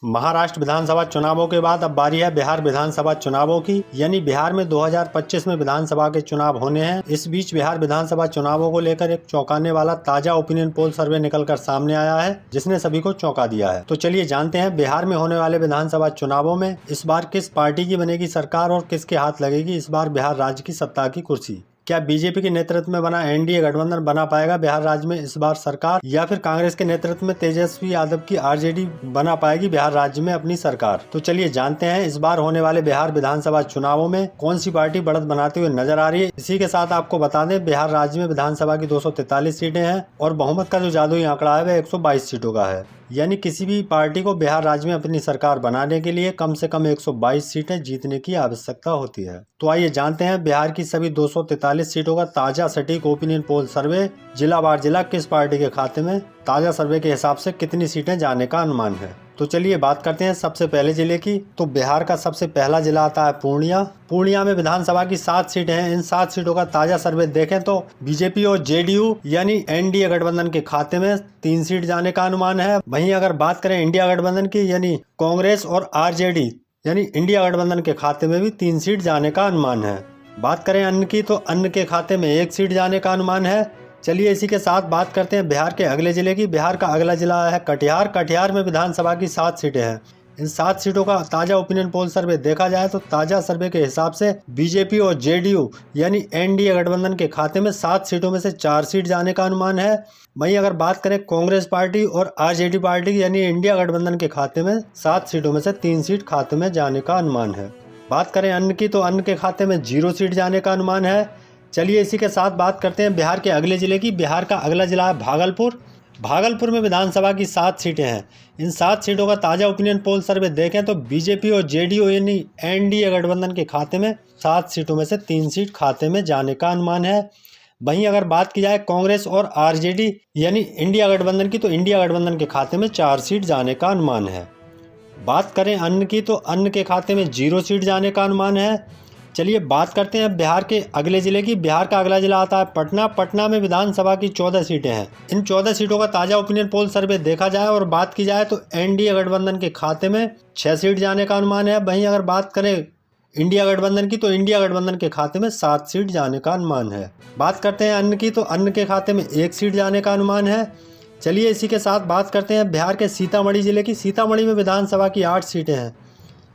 महाराष्ट्र विधानसभा चुनावों के बाद अब बारी है बिहार विधानसभा चुनावों की। यानी बिहार में 2025 में विधानसभा के चुनाव होने हैं। इस बीच बिहार विधानसभा चुनावों को लेकर एक चौंकाने वाला ताजा ओपिनियन पोल सर्वे निकलकर सामने आया है, जिसने सभी को चौंका दिया है। तो चलिए जानते हैं बिहार में होने वाले विधानसभा चुनावों में इस बार किस पार्टी की बनेगी सरकार और किसके हाथ लगेगी इस बार बिहार राज्य की सत्ता की कुर्सी। क्या बीजेपी के नेतृत्व में बना एनडीए गठबंधन बना पाएगा बिहार राज्य में इस बार सरकार, या फिर कांग्रेस के नेतृत्व में तेजस्वी यादव की आरजेडी बना पाएगी बिहार राज्य में अपनी सरकार। तो चलिए जानते हैं इस बार होने वाले बिहार विधानसभा चुनावों में कौन सी पार्टी बढ़त बनाते हुए नजर आ रही है। इसी के साथ आपको बता दें बिहार राज्य में विधानसभा की 243 सीटें हैं और बहुमत का जो जादुई आंकड़ा है वह 122 सीटों का है। यानी किसी भी पार्टी को बिहार राज्य में अपनी सरकार बनाने के लिए कम से कम 122 सीटें जीतने की आवश्यकता होती है। तो आइए जानते हैं बिहार की सभी 243 सीटों का ताजा सटीक ओपिनियन पोल सर्वे जिला वार जिला किस पार्टी के खाते में ताजा सर्वे के हिसाब से कितनी सीटें जाने का अनुमान है। तो चलिए बात करते हैं सबसे पहले जिले की। तो बिहार का सबसे पहला जिला आता है पूर्णिया। पूर्णिया में विधानसभा की 7 सीटें हैं। इन 7 सीटों का ताजा सर्वे देखें तो बीजेपी और जेडीयू यानी एनडीए गठबंधन के खाते में 3 सीट जाने का अनुमान है। वहीं अगर बात करें इंडिया गठबंधन की यानी कांग्रेस और आरजेडी यानी इंडिया गठबंधन के खाते में भी 3 सीट जाने का अनुमान है। बात करें अन्य की तो अन्य के खाते में 1 सीट जाने का अनुमान है। चलिए इसी के साथ बात करते हैं बिहार के अगले जिले की। बिहार का अगला जिला है कटिहार। कटिहार में विधानसभा की 7 सीटें हैं। इन 7 सीटों का ताजा ओपिनियन पोल सर्वे देखा जाए तो ताजा सर्वे के हिसाब से बीजेपी और जेडीयू यानी एनडीए गठबंधन के खाते में 7 सीटों में से 4 सीट जाने का अनुमान है। वहीं अगर बात करें कांग्रेस पार्टी और आरजेडी पार्टी की यानी इंडिया गठबंधन के खाते में 7 सीटों में से 3 सीट खाते में जाने का अनुमान है। बात करें अन्य की तो अन्य के खाते में 0 सीट जाने का अनुमान है। चलिए इसी के साथ बात करते हैं बिहार के अगले जिले की। बिहार का अगला जिला है भागलपुर। भागलपुर में विधानसभा की 7 सीटें हैं। इन 7 सीटों का ताजा ओपिनियन पोल सर्वे देखें तो बीजेपी और जेडीयू यानी एनडीए गठबंधन के खाते में 7 सीटों में से 3 सीट खाते में जाने का अनुमान है। वहीं अगर बात की जाए कांग्रेस और आरजेडी यानी इंडिया गठबंधन की तो इंडिया गठबंधन के खाते में 4 सीट जाने का अनुमान है। बात करें अन्य की तो अन्य के खाते में 0 सीट जाने का अनुमान है। चलिए बात करते हैं बिहार के अगले जिले की। बिहार का अगला जिला आता है पटना। पटना में विधानसभा की 14 सीटें हैं। इन 14 सीटों का ताजा ओपिनियन पोल सर्वे देखा जाए और बात की जाए तो एनडीए गठबंधन के खाते में 6 सीट जाने का अनुमान है। वहीं अगर बात करें इंडिया गठबंधन की तो इंडिया गठबंधन के खाते में 7 सीट जाने का अनुमान है। बात करते हैं अन्य की तो अन्य के खाते में 1 सीट जाने का अनुमान है। चलिए इसी के साथ बात करते हैं बिहार के सीतामढ़ी जिले की। सीतामढ़ी में विधानसभा की 8 सीटें हैं।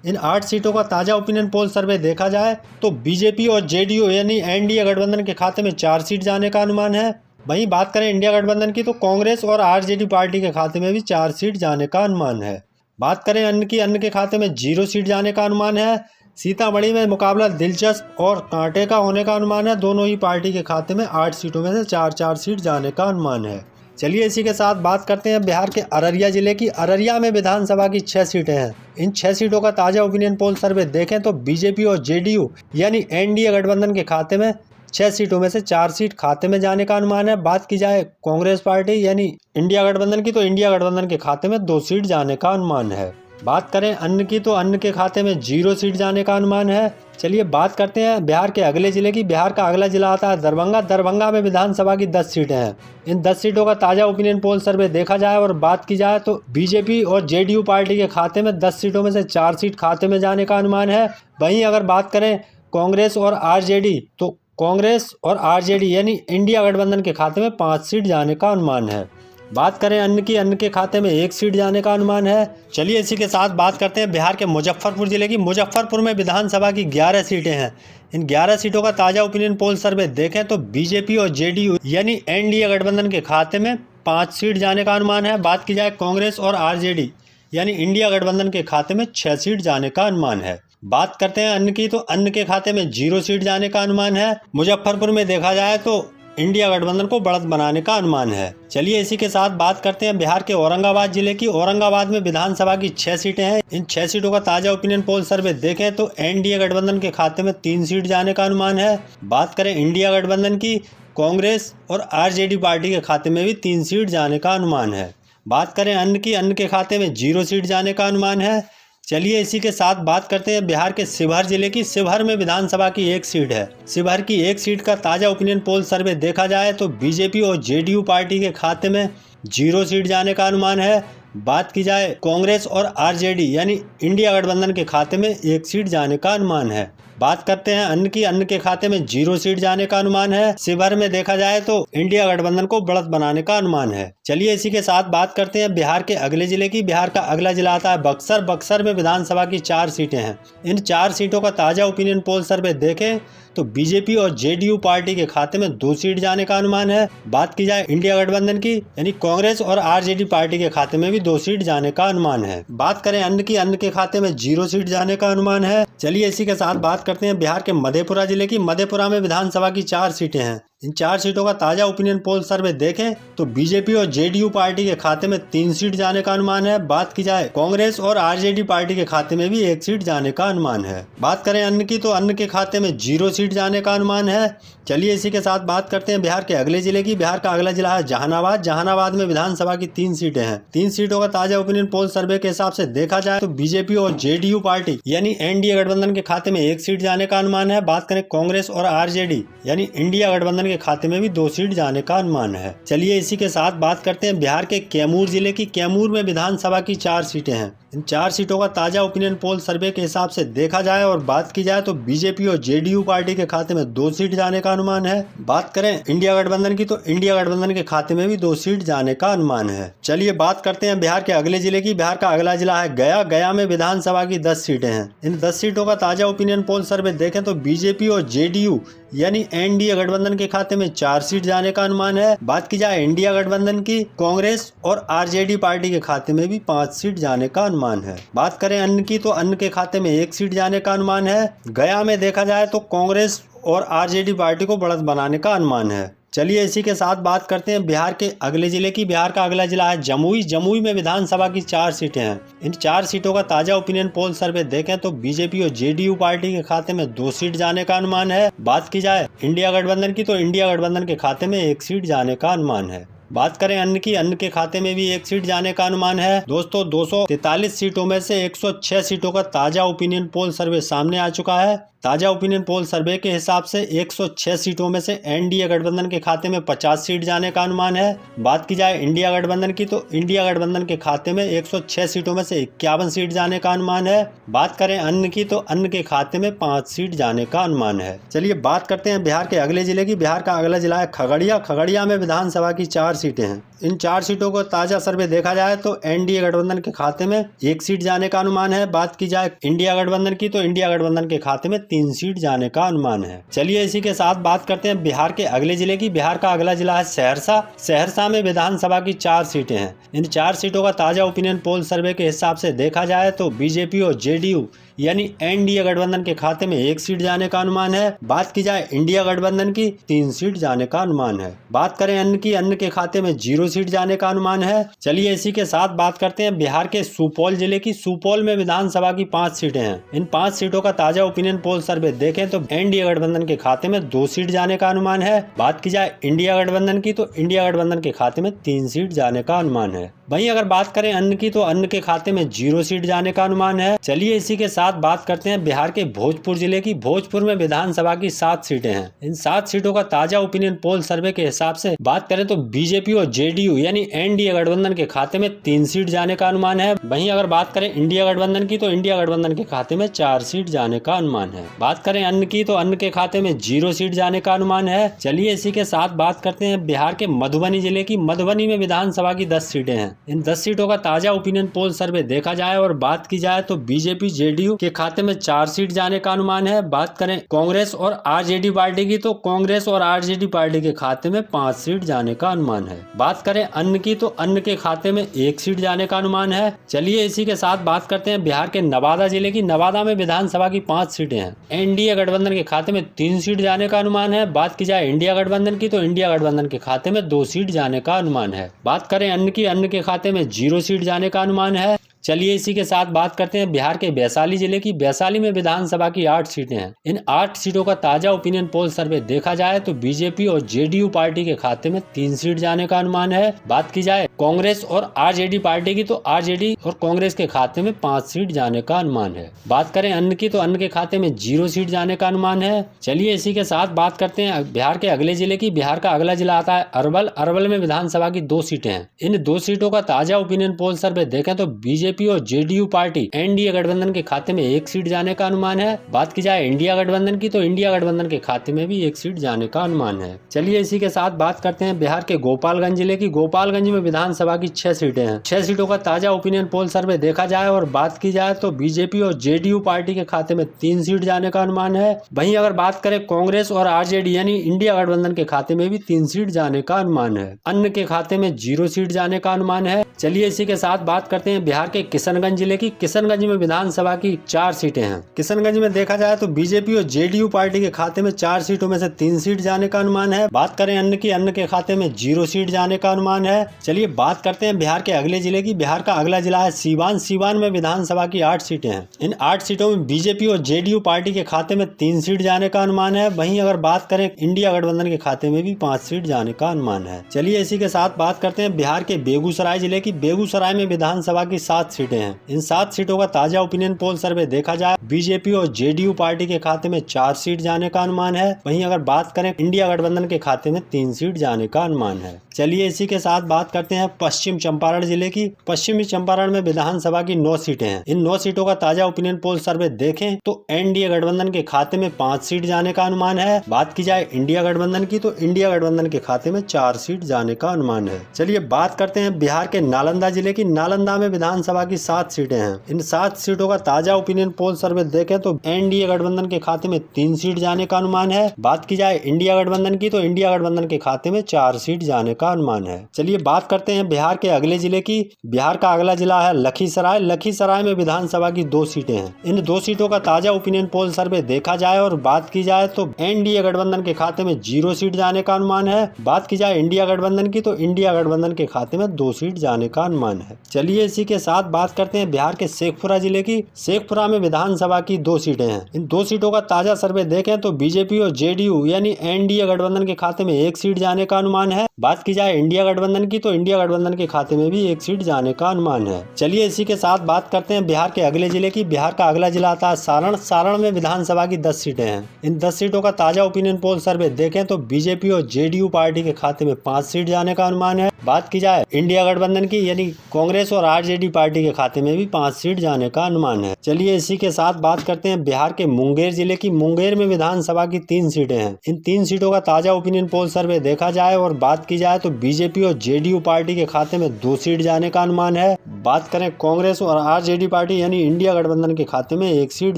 इन 8 सीटों का ताजा ओपिनियन पोल सर्वे देखा जाए तो बीजेपी और जेडीयू यानी एनडीए गठबंधन के खाते में 4 सीट जाने का अनुमान है। वहीं बात करें इंडिया गठबंधन की तो कांग्रेस और आरजेडी पार्टी के खाते में भी 4 सीट जाने का अनुमान है। बात करें अन्य की अन्य के खाते में 0 सीट जाने का अनुमान है। सीतामढ़ी में मुकाबला दिलचस्प और कांटे का होने का अनुमान है। दोनों ही पार्टी के खाते में 8 सीटों में से 4-4 सीट जाने का अनुमान है। चलिए इसी के साथ बात करते हैं बिहार के अररिया जिले की। अररिया में विधानसभा की 6 सीटें हैं। इन 6 सीटों का ताजा ओपिनियन पोल सर्वे देखें तो बीजेपी और जेडीयू यानी एनडीए गठबंधन के खाते में 6 सीटों में से 4 सीट खाते में जाने का अनुमान है। बात की जाए कांग्रेस पार्टी यानी इंडिया गठबंधन की तो इंडिया गठबंधन के खाते में 2 सीट जाने का अनुमान है। बात करें अन्य की तो अन्य के खाते में 0 सीट जाने का अनुमान है। चलिए बात करते हैं बिहार के अगले जिले की। बिहार का अगला जिला आता है दरभंगा। दरभंगा में विधानसभा की 10 सीटें हैं। इन 10 सीटों का ताजा ओपिनियन पोल सर्वे देखा जाए और बात की जाए तो बीजेपी और जेडीयू पार्टी के खाते में 10 सीटों में से 4 सीट खाते में जाने का अनुमान है। वहीं अगर बात करें कांग्रेस और आरजेडी तो कांग्रेस और आरजेडी यानी इंडिया गठबंधन के खाते में 5 सीट जाने का अनुमान है। बात करें अन्य की अन्य के खाते में 1 सीट जाने का अनुमान है। चलिए इसी के साथ बात करते हैं बिहार के मुजफ्फरपुर जिले की। मुजफ्फरपुर में विधानसभा की 11 सीटें हैं। इन 11 सीटों का ताजा ओपिनियन पोल सर्वे देखें तो बीजेपी और जेडीयू यानी एनडीए गठबंधन के खाते में 5 सीट जाने का अनुमान है। बात की जाए कांग्रेस और आरजेडी यानी इंडिया गठबंधन के खाते में 6 सीट जाने का अनुमान है। बात करते हैं अन्य की तो अन्य के खाते में 0 सीट जाने का अनुमान है। मुजफ्फरपुर में देखा जाए तो इंडिया गठबंधन को बढ़त बनाने का अनुमान है। चलिए इसी के साथ बात करते हैं बिहार के औरंगाबाद जिले की। औरंगाबाद में विधानसभा की 6 सीटें हैं। इन 6 सीटों का ताजा ओपिनियन पोल सर्वे देखें तो एनडीए गठबंधन के खाते में 3 सीट जाने का अनुमान है। बात करें इंडिया गठबंधन की कांग्रेस और आरजेडी पार्टी के खाते में भी 3 सीट जाने का अनुमान है। बात करें अन्य की अन्य के खाते में 0 सीट जाने का अनुमान है। चलिए इसी के साथ बात करते हैं बिहार के शिवहर जिले की। शिवहर में विधानसभा की 1 सीट है। शिवहर की 1 सीट का ताजा ओपिनियन पोल सर्वे देखा जाए तो बीजेपी और जेडीयू पार्टी के खाते में 0 सीट जाने का अनुमान है। बात की जाए कांग्रेस और आरजेडी यानी इंडिया गठबंधन के खाते में 1 सीट जाने का अनुमान है। बात करते हैं अन्य की। अन्य के खाते में 0 सीट जाने का अनुमान है। शिवहर में देखा जाए तो इंडिया गठबंधन को बढ़त बनाने का अनुमान है। चलिए इसी के साथ बात करते हैं बिहार के अगले जिले की। बिहार का अगला जिला आता है बक्सर। बक्सर में विधानसभा की 4 सीटें हैं। इन 4 सीटों का ताजा ओपिनियन पोल सर्वे देखें तो बीजेपी और जेडीयू पार्टी के खाते में 2 सीट जाने का अनुमान है। बात की जाए इंडिया गठबंधन की यानी कांग्रेस और आरजेडी पार्टी के खाते में भी 2 सीट जाने का अनुमान है। बात करें अन्य की। अन्य के खाते में 0 सीट जाने का अनुमान है। चलिए इसी के साथ बात करते हैं बिहार के मधेपुरा जिले की। मधेपुरा में विधानसभा की 4 सीटें हैं। इन 4 सीटों का ताजा ओपिनियन पोल सर्वे देखें तो बीजेपी और जेडीयू पार्टी के खाते में 3 सीट जाने का अनुमान है। बात की जाए कांग्रेस और आरजेडी पार्टी के खाते में भी 1 सीट जाने का अनुमान है। बात करें अन्य की तो अन्य के खाते में 0 सीट जाने का अनुमान है। चलिए इसी के साथ बात करते हैं बिहार के अगले जिले की। बिहार का अगला जिला है जहानाबाद। जहानाबाद में विधानसभा की 3 सीटें हैं। 3 सीटों का ताजा ओपिनियन पोल सर्वे के हिसाब से देखा जाए तो बीजेपी और जेडीयू पार्टी यानी एनडीए गठबंधन के खाते में 1 सीट जाने का अनुमान है। बात करें कांग्रेस और आरजेडी यानी इंडिया गठबंधन के खाते में भी 2 सीट जाने का अनुमान है। चलिए इसी के साथ बात करते हैं बिहार के कैमूर जिले की। कैमूर में विधानसभा की 4 सीटें हैं। इन 4 सीटों का ताजा ओपिनियन पोल सर्वे के हिसाब से देखा जाए और बात की जाए तो बीजेपी और जेडीयू पार्टी के खाते में 2 सीट जाने का अनुमान है। बात करें इंडिया गठबंधन की तो इंडिया गठबंधन के खाते में भी 2 सीट जाने का अनुमान है। चलिए बात करते हैं बिहार के अगले जिले की। बिहार का अगला जिला है गया। गया में विधानसभा की 10 सीटें हैं। इन 10 सीटों का ताजा ओपिनियन पोल सर्वे देखें तो बीजेपी और जेडीयू यानी एनडीए गठबंधन के खाते में 4 सीट जाने का अनुमान है। बात की जाए इंडिया गठबंधन की, कांग्रेस और आरजेडी पार्टी के खाते में भी 5 सीट जाने का अनुमान है। बात करें अन्य की तो अन्य के खाते में 1 सीट जाने का अनुमान है। गया में देखा जाए तो कांग्रेस और आरजेडी पार्टी को बढ़त बनाने का अनुमान है। चलिए इसी के साथ बात करते हैं बिहार के अगले जिले की। बिहार का अगला जिला है जमुई। जमुई में विधानसभा की 4 सीटें हैं। इन 4 सीटों का ताजा ओपिनियन पोल सर्वे देखें तो बीजेपी और जेडीयू पार्टी के खाते में 2 सीट जाने का अनुमान है। बात की जाए इंडिया गठबंधन की तो इंडिया गठबंधन के खाते में 1 सीट जाने का अनुमान है। बात करें अन्य की। अन्य के खाते में भी 1 सीट जाने का अनुमान है। दोस्तों 243 सीटों में से 106 सीटों का ताजा ओपिनियन पोल सर्वे सामने आ चुका है। ताजा ओपिनियन पोल सर्वे के हिसाब से 106 सीटों में से एनडीए गठबंधन के खाते में 50 सीट जाने का अनुमान है। बात की जाए इंडिया गठबंधन की तो इंडिया गठबंधन के खाते में 106 सीटों में से 51 सीट जाने का अनुमान है। बात करें अन्य की तो अन्य के खाते में 5 सीट जाने का अनुमान है। चलिए बात करते हैं बिहार के अगले जिले की। बिहार का अगला जिला है खगड़िया। खगड़िया में विधानसभा की 4 सीटें हैं। इन 4 सीटों को ताजा सर्वे देखा जाए तो एनडीए गठबंधन के खाते में 1 सीट जाने का अनुमान है। बात की जाए इंडिया गठबंधन की तो इंडिया गठबंधन के खाते में 3 सीट जाने का अनुमान है। चलिए इसी के साथ बात करते हैं बिहार के अगले जिले की। बिहार का अगला जिला है सहरसा। सहरसा में विधानसभा की 4 सीटें हैं। इन 4 सीटों का ताजा ओपिनियन पोल सर्वे के हिसाब से देखा जाए तो बीजेपी और जेडीयू यानी एनडीए गठबंधन के खाते में 1 सीट जाने का अनुमान है। बात की जाए इंडिया गठबंधन की 3 सीट जाने का अनुमान है। बात करें अन्य की। अन्य के खाते में 0 सीट जाने का अनुमान है। चलिए इसी के साथ बात करते हैं बिहार के सुपौल जिले की। सुपौल में विधानसभा की 5 सीटें हैं। इन 5 सीटों का ताजा ओपिनियन पोल सर्वे देखें तो एनडीए गठबंधन के खाते में 2 सीट जाने का अनुमान है। बात की जाए इंडिया गठबंधन की तो इंडिया गठबंधन के खाते में 3 सीट जाने का अनुमान है। वहीं अगर बात करें अन्य की तो अन्य के खाते में 0 सीट जाने का अनुमान है। चलिए इसी के साथ बात करते हैं बिहार के भोजपुर जिले की। भोजपुर में विधानसभा की 7 सीटें हैं। इन 7 सीटों का ताजा ओपिनियन पोल सर्वे के हिसाब से बात करें तो बीजेपी और जेडीयू यानी एनडीए गठबंधन के खाते में 3 सीट जाने का अनुमान है। वहीं अगर बात करें इंडिया गठबंधन की तो इंडिया गठबंधन के खाते में 4 सीट जाने का अनुमान है। बात करें अन्य की तो अन्य के खाते में 0 सीट जाने का अनुमान है। चलिए इसी के साथ बात करते हैं बिहार के मधुबनी जिले की। मधुबनी में विधानसभा की 10 सीटें हैं। इन 10 सीटों का ताजा ओपिनियन पोल सर्वे देखा जाए और बात की जाए तो बीजेपी जेडीयू के खाते में 4 सीट जाने का अनुमान है। बात करें कांग्रेस और आरजेडी पार्टी की तो कांग्रेस और आरजेडी पार्टी के खाते में 5 सीट जाने का अनुमान है। बात करें अन्य की तो अन्य के खाते में 1 सीट जाने का अनुमान है। चलिए इसी के साथ बात करते हैं बिहार के नवादा जिले की। नवादा में विधानसभा की 5 सीटें हैं। एनडीए गठबंधन के खाते में 3 सीट जाने का अनुमान है। बात की जाए इंडिया गठबंधन की तो इंडिया गठबंधन के खाते में 2 सीट जाने का अनुमान है। बात करें अन्य की। अन्य के खाते में 0 सीट जाने का अनुमान है। चलिए इसी के साथ बात करते हैं बिहार के वैशाली जिले की। वैशाली में विधानसभा की 8 सीटें हैं। इन 8 सीटों का ताजा ओपिनियन पोल सर्वे देखा जाए तो बीजेपी और जेडीयू पार्टी के खाते में 3 सीट जाने का अनुमान है। बात की जाए कांग्रेस और आरजेडी पार्टी की, तो आरजेडी और कांग्रेस के खाते में 5 सीट जाने का अनुमान है। बात करें अन्य की, तो अन्य के खाते में 0 सीट जाने का अनुमान है। चलिए इसी के साथ बात करते हैं बिहार के अगले जिले की। बिहार का अगला जिला आता है अरवल। अरवल में विधानसभा की 2 सीटें हैं। इन 2 सीटों का ताजा ओपिनियन पोल सर्वे देखें तो बीजेपी और जेडीयू पार्टी एनडीए गठबंधन के खाते में 1 सीट जाने का अनुमान है। बात की जाए इंडिया गठबंधन की, तो इंडिया गठबंधन के खाते में भी 1 सीट जाने का अनुमान है। चलिए इसी के साथ बात करते हैं बिहार के गोपालगंज जिले की। गोपालगंज में विधानसभा की 6 सीटें हैं। 6 सीटों का ताजा ओपिनियन पोल सर्वे देखा जाए और बात की जाए तो बीजेपी और जेडीयू पार्टी के खाते में 3 सीट जाने का अनुमान है। वहीं अगर बात करें कांग्रेस और आरजेडी यानी इंडिया गठबंधन के खाते में भी 3 सीट जाने का अनुमान है। अन्य के खाते में 0 सीट जाने का अनुमान है। चलिए इसी के साथ बात करते हैं बिहार के किशनगंज जिले की। किशनगंज में विधानसभा की 4 सीटें हैं। किशनगंज में देखा जाए तो बीजेपी और जेडीयू पार्टी के खाते में 4 सीटों में से 3 सीट जाने का अनुमान है। बात करें अन्य की, अन्य के खाते में 0 सीट जाने का अनुमान है। चलिए बात करते हैं बिहार के अगले जिले की। बिहार का अगला जिला है सीवान। सीवान में विधानसभा की 8 सीटें हैं। इन 8 सीटों में बीजेपी और जेडीयू पार्टी के खाते में 3 सीट जाने का अनुमान है। वहीं अगर बात करें इंडिया गठबंधन के खाते में भी 5 सीट जाने का अनुमान है। चलिए इसी के साथ बात करते हैं बिहार के बेगूसराय जिले की। बेगूसराय में विधानसभा की 7 सीटें हैं। इन 7 सीटों का ताजा ओपिनियन पोल सर्वे देखा जाए बीजेपी और जेडीयू पार्टी के खाते में 4 सीट जाने का अनुमान है। वहीं अगर बात करें इंडिया गठबंधन के खाते में 3 सीट जाने का अनुमान है। चलिए इसी के साथ बात करते हैं पश्चिम चंपारण जिले की। पश्चिमी चंपारण में विधानसभा की 9 सीटें हैं। इन 9 सीटों का ताजा ओपिनियन पोल सर्वे देखें तो एनडीए गठबंधन के खाते में 5 सीट जाने का अनुमान है। बात की जाए इंडिया गठबंधन की, तो इंडिया गठबंधन के खाते में 4 सीट जाने का अनुमान है। चलिए बात करते हैं बिहार के नालंदा जिले की। नालंदा में विधानसभा की 7 सीटें हैं। इन 7 सीटों का ताजा ओपिनियन पोल सर्वे देखें तो एनडीए गठबंधन के खाते में 3 सीट जाने का अनुमान है। बात की जाए इंडिया गठबंधन की, तो इंडिया गठबंधन के खाते में 4 सीट जाने का अनुमान है। चलिए बात करते हैं बिहार के अगले जिले की। बिहार का अगला जिला है लखीसराय। लखीसराय में विधानसभा की 2 सीटें हैं। इन 2 सीटों का ताजा ओपिनियन पोल सर्वे देखा जाए और बात की जाए तो एनडीए गठबंधन के खाते में 0 सीट जाने का अनुमान है। बात की जाए इंडिया गठबंधन की, तो इंडिया गठबंधन के खाते में 2 सीट जाने का अनुमान है। चलिए इसी के साथ बात करते हैं बिहार के शेखपुरा जिले की। शेखपुरा में विधानसभा की 2 सीटें हैं। इन 2 सीटों का ताजा सर्वे देखें तो बीजेपी और जेडीयू यानी एनडीए गठबंधन के खाते में 1 सीट जाने का अनुमान है। बात की जाए इंडिया गठबंधन की, तो इंडिया गठबंधन के खाते में भी 1 सीट जाने का अनुमान है। चलिए इसी के साथ बात करते हैं बिहार के अगले जिले की। बिहार का अगला जिला आता है सारण। सारण में विधानसभा की 10 सीटें हैं। इन 10 सीटों का ताजा ओपिनियन पोल सर्वे देखें तो बीजेपी और जेडीयू पार्टी के खाते में 5 सीट जाने का अनुमान है। बात की जाए इंडिया गठबंधन की यानी कांग्रेस और आरजेडी पार्टी के खाते में भी 5 सीट जाने का अनुमान है। चलिए इसी के साथ बात करते हैं बिहार के मुंगेर जिले की। मुंगेर में विधानसभा की 3 सीटें हैं। इन 3 सीटों का ताजा ओपिनियन पोल सर्वे देखा जाए और बात की जाए तो बीजेपी और जेडीयू पार्टी के खाते में 2 सीट जाने का अनुमान है। बात करें कांग्रेस और आरजेडी पार्टी यानी इंडिया गठबंधन के खाते में 1 सीट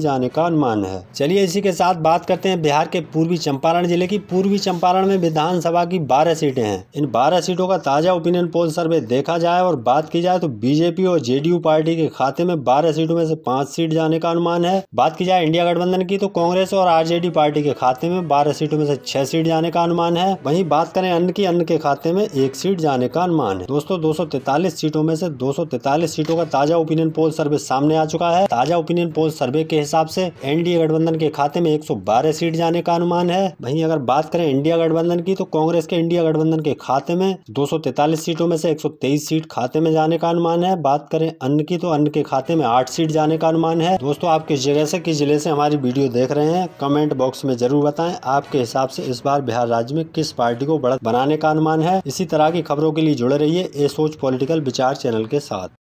जाने का अनुमान है। चलिए इसी के साथ बात करते हैं बिहार के पूर्वी चंपारण जिले की। पूर्वी चंपारण में विधानसभा की 12 सीटें हैं। इन 12 सीटों का ताजा ओपिनियन पोल सर्वे देखा जाए और बात की जाए तो बीजेपी और जेडीयू पार्टी के खाते में 12 सीटों में से 5 सीट जाने का अनुमान है। बात की जाए इंडिया गठबंधन की, तो कांग्रेस और आरजेडी पार्टी के खाते में 12 सीटों में से 6 सीट जाने का अनुमान है। वहीं बात करें अन्य की, अन्य के खाते में 1 सीट जाने का अनुमान है। दोस्तों 243 सीटों में से 243 सीटों का ताजा ओपिनियन पोल सर्वे सामने आ चुका है। ताजा ओपिनियन पोल सर्वे के हिसाब से एनडीए गठबंधन के खाते में 112 सीट जाने का अनुमान है। वहीं अगर बात करें इंडिया गठबंधन की, तो कांग्रेस के इंडिया गठबंधन के खाते में 243 सीटों में से 123 सीट खाते में जाने का अनुमान है। बात करें अन्य की, तो अन्य के खाते में 8 सीट जाने का अनुमान है। दोस्तों आप किस जगह से, किस जिले से हमारी वीडियो देख रहे हैं, कमेंट बॉक्स में जरूर बताएं। आपके हिसाब से इस बार बिहार राज्य में किस पार्टी को बढ़त बनाने का अनुमान है। इसी तरह की खबरों के लिए जुड़े रहिए ए सोच पॉलिटिकल विचार चैनल के साथ।